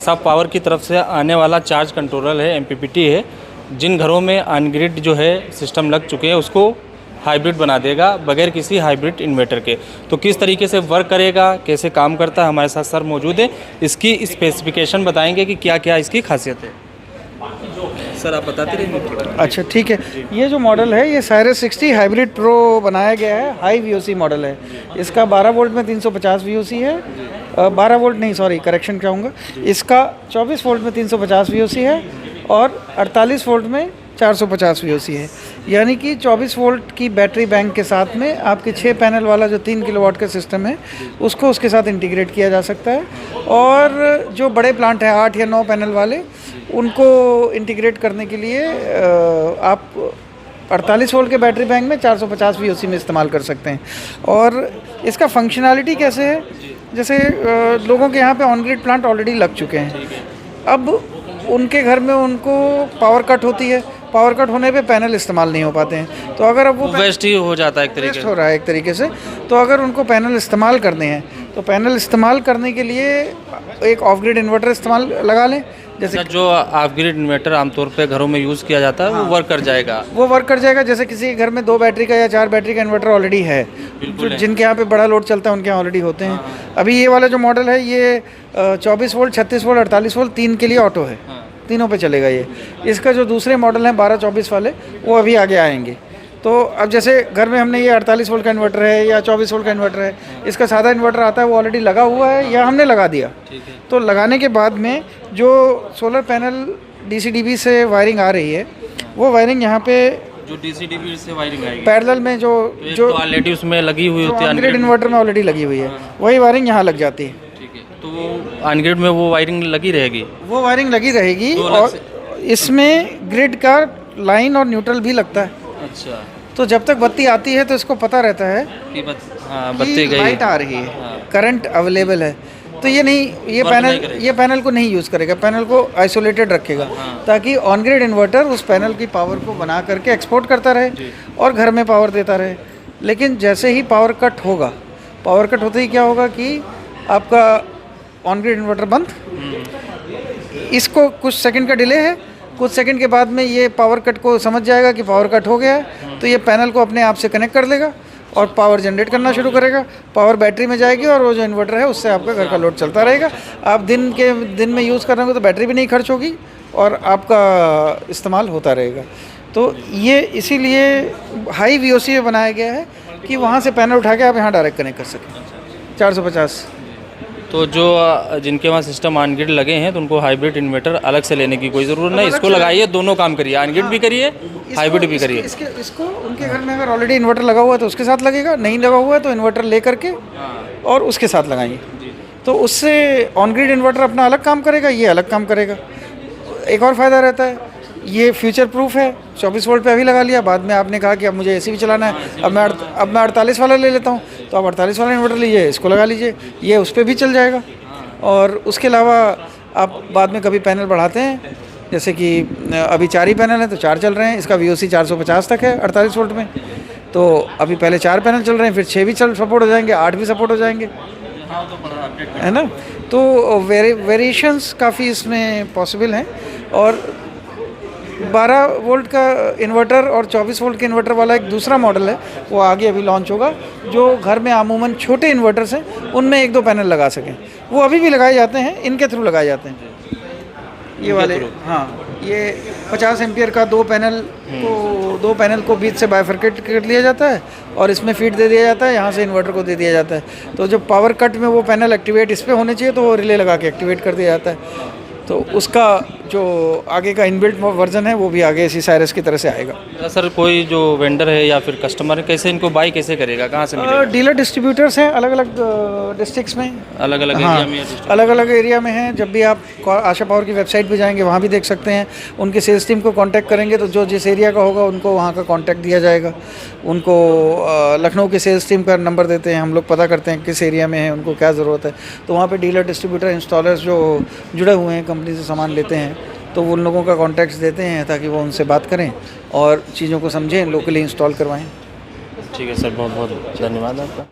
सब पावर की तरफ से आने वाला चार्ज कंट्रोलर है, एमपीपीटी है। जिन घरों में अनग्रिड जो है सिस्टम लग चुके हैं उसको हाइब्रिड बना देगा बगैर किसी हाइब्रिड इन्वर्टर के। तो किस तरीके से वर्क करेगा, कैसे काम करता है, हमारे साथ सर मौजूद है। इसकी स्पेसिफिकेशन बताएंगे कि क्या क्या इसकी खासियत है। सर आप बताते रहिए। अच्छा ठीक है। ये जो मॉडल है ये साइरस 60 हाइब्रिड प्रो बनाया गया है, हाई वीओसी मॉडल है। इसका 12 वोल्ट में 350 वीओसी है, 12 वोल्ट नहीं सॉरी करेक्शन चाहूँगा। इसका 24 वोल्ट में 350 वीओसी है और 48 वोल्ट में 450 वीओसी है। यानी कि 24 वोल्ट की बैटरी बैंक के साथ में आपके 6 पैनल वाला जो 3 किलोवाट का सिस्टम है उसको उसके साथ इंटीग्रेट किया जा सकता है। और जो बड़े प्लांट हैं 8 या 9 पैनल वाले, उनको इंटीग्रेट करने के लिए आप 48 वोल्ट के बैटरी बैंक में 450 वीओसी में इस्तेमाल कर सकते हैं। और इसका फंक्शनैलिटी कैसे है, जैसे लोगों के यहाँ पे ऑन ग्रिड प्लांट ऑलरेडी लग चुके हैं। अब उनके घर में उनको पावर कट होती है, पावर कट होने पे पैनल इस्तेमाल नहीं हो पाते हैं। तो अगर अब वो वेस्ट ही हो जाता है, एक तरीके वेस्ट हो रहा है एक तरीके से। तो अगर उनको पैनल इस्तेमाल करने हैं तो पैनल इस्तेमाल करने के लिए एक ऑफ ग्रिड इन्वर्टर इस्तेमाल लगा लें। जैसे जो ऑफ ग्रिड इन्वर्टर आमतौर पे घरों में यूज़ किया जाता है, वो वर्क कर जाएगा। वो वर्क कर जाएगा। जैसे किसी के घर में 2 बैटरी का या 4 बैटरी का इन्वर्टर ऑलरेडी है, जिनके यहाँ पे बड़ा लोड चलता है उनके यहाँ ऑलरेडी होते हैं। अभी ये वाला जो मॉडल है ये 24 वोल्ट, 36 वोल्ट, 48 वोल्ट 3 के लिए ऑटो है, तीनों पे चलेगा ये। इसका जो दूसरे मॉडल हैं 12-24 वाले, वो अभी आगे आएंगे। तो अब जैसे घर में हमने ये 48 वोल्ट का इन्वर्टर है या 24 वोल्ट का इन्वर्टर है, इसका सादा इन्वर्टर आता है वो ऑलरेडी लगा हुआ है या हमने लगा दिया। तो लगाने के बाद में जो सोलर पैनल डीसी-डीबी से वायरिंग आ रही है, वो वायरिंग यहाँ पे जो डीसी-डीबी से वायरिंग आएगी पैरेलल में जो ऑलरेडी उसमें लगी हुई होती है, अनग्रिड इन्वर्टर में ऑलरेडी लगी हुई है, वही वायरिंग यहाँ लग जाती है। तो वो अनग्रिड में वो वायरिंग लगी रहेगी, वो वायरिंग लगी रहेगी। और इसमें ग्रिड का लाइन और न्यूट्रल भी लगता है। अच्छा, तो जब तक बत्ती आती है तो इसको पता रहता है कि बत्ती गई, लाइट आ रही है, करंट अवेलेबल है। तो ये नहीं, ये पैनल को नहीं यूज़ करेगा, पैनल को आइसोलेटेड रखेगा ताकि ऑन ग्रिड इन्वर्टर उस पैनल की पावर को बना करके एक्सपोर्ट करता रहे और घर में पावर देता रहे। लेकिन जैसे ही पावर कट होगा, पावर कट होते ही क्या होगा कि आपका ऑन ग्रिड इन्वर्टर बंद, इसको कुछ सेकंड का डिले है, कुछ सेकंड के बाद में ये पावर कट को समझ जाएगा कि पावर कट हो गया है, तो ये पैनल को अपने आप से कनेक्ट कर लेगा और पावर जनरेट करना शुरू करेगा। पावर बैटरी में जाएगी और वो जो इन्वर्टर है उससे आपका घर का लोड चलता रहेगा। आप दिन में यूज़ कर रहे हो तो बैटरी भी नहीं खर्च होगी और आपका इस्तेमाल होता रहेगा। तो ये इसीलिए हाई वीओसी में बनाया गया है कि वहाँ से पैनल उठा के आप यहाँ डायरेक्ट कनेक्ट कर सकें 450। तो जो जिनके वहाँ सिस्टम अनग्रिड लगे हैं तो उनको हाइब्रिड इन्वर्टर अलग से लेने की कोई ज़रूरत नहीं, इसको लगाइए, दोनों काम करिए, अनग्रिड भी करिए, हाइब्रिड भी करिए। इसको उनके घर में अगर ऑलरेडी इन्वर्टर लगा हुआ है तो उसके साथ लगेगा, नहीं लगा हुआ है तो इन्वर्टर ले करके और उसके साथ लगाएंगे। तो उससे ऑन ग्रिड इन्वर्टर अपना अलग काम करेगा, ये अलग काम करेगा। एक और फ़ायदा रहता है, ये फ्यूचर प्रूफ है। 24 वोल्ट पे अभी लगा लिया, बाद में आपने कहा कि अब मुझे एसी भी चलाना है, अब मैं 48 वाला ले लेता हूँ, तो आप 48 वाला इन्वर्टर लीजिए, इसको लगा लीजिए, ये उस पर भी चल जाएगा। और उसके अलावा आप बाद में कभी पैनल बढ़ाते हैं, जैसे कि अभी 4 ही पैनल हैं तो 4 चल रहे हैं, इसका वीओसी 450 तक है 48 वोल्ट में। तो अभी पहले 4 पैनल चल रहे हैं, फिर 6 भी सपोर्ट हो जाएंगे, 8 भी सपोर्ट हो जाएंगे, है ना। तो वेरिएशंस काफ़ी इसमें पॉसिबल हैं। और 12 वोल्ट का इन्वर्टर और 24 वोल्ट के इन्वर्टर वाला एक दूसरा मॉडल है, वो आगे अभी लॉन्च होगा, जो घर में अमूमन छोटे इन्वर्टर्स हैं उनमें 1-2 पैनल लगा सकें। वो अभी भी लगाए जाते हैं, इनके थ्रू लगाए जाते हैं ये वाले। हाँ, ये 50 एम्पियर का 2 पैनल को बीच से बाइफरकेट कर लिया जाता है और इसमें फीड दे दिया जाता है, यहाँ से इन्वर्टर को दे दिया जाता है। तो जब पावर कट में वो पैनल एक्टिवेट इस पर होने चाहिए तो वो रिले लगा के एक्टिवेट कर दिया जाता है। तो उसका जो आगे का इनबिल्ट वर्जन है वो भी आगे इसी साइरस की तरह से आएगा। सर कोई जो वेंडर है या फिर कस्टमर कैसे इनको बाई कैसे करेगा, कहाँ से मिलेगा? डीलर डिस्ट्रीब्यूटर्स हैं अलग अलग डिस्ट्रिक्ट्स में, अलग अलग हाँ, एरिया में, अलग अलग एरिया में हैं। जब भी आप आशा पावर की वेबसाइट पे जाएंगे वहाँ भी देख सकते हैं। उनके सेल्स टीम को कांटेक्ट करेंगे तो जो जिस एरिया का होगा उनको वहाँ का कांटेक्ट दिया जाएगा। उनको लखनऊ के सेल्स टीम का नंबर देते हैं, हम लोग पता करते हैं किस एरिया में है, उनको क्या ज़रूरत है। तो वहाँ पर डीलर डिस्ट्रीब्यूटर इंस्टॉलर्स जो जुड़े हुए हैं कंपनी से सामान लेते हैं, तो उन लोगों का कॉन्टैक्ट्स देते हैं ताकि वो उनसे बात करें और चीज़ों को समझें, लोकली इंस्टॉल करवाएं। ठीक है सर, बहुत बहुत धन्यवाद आपका।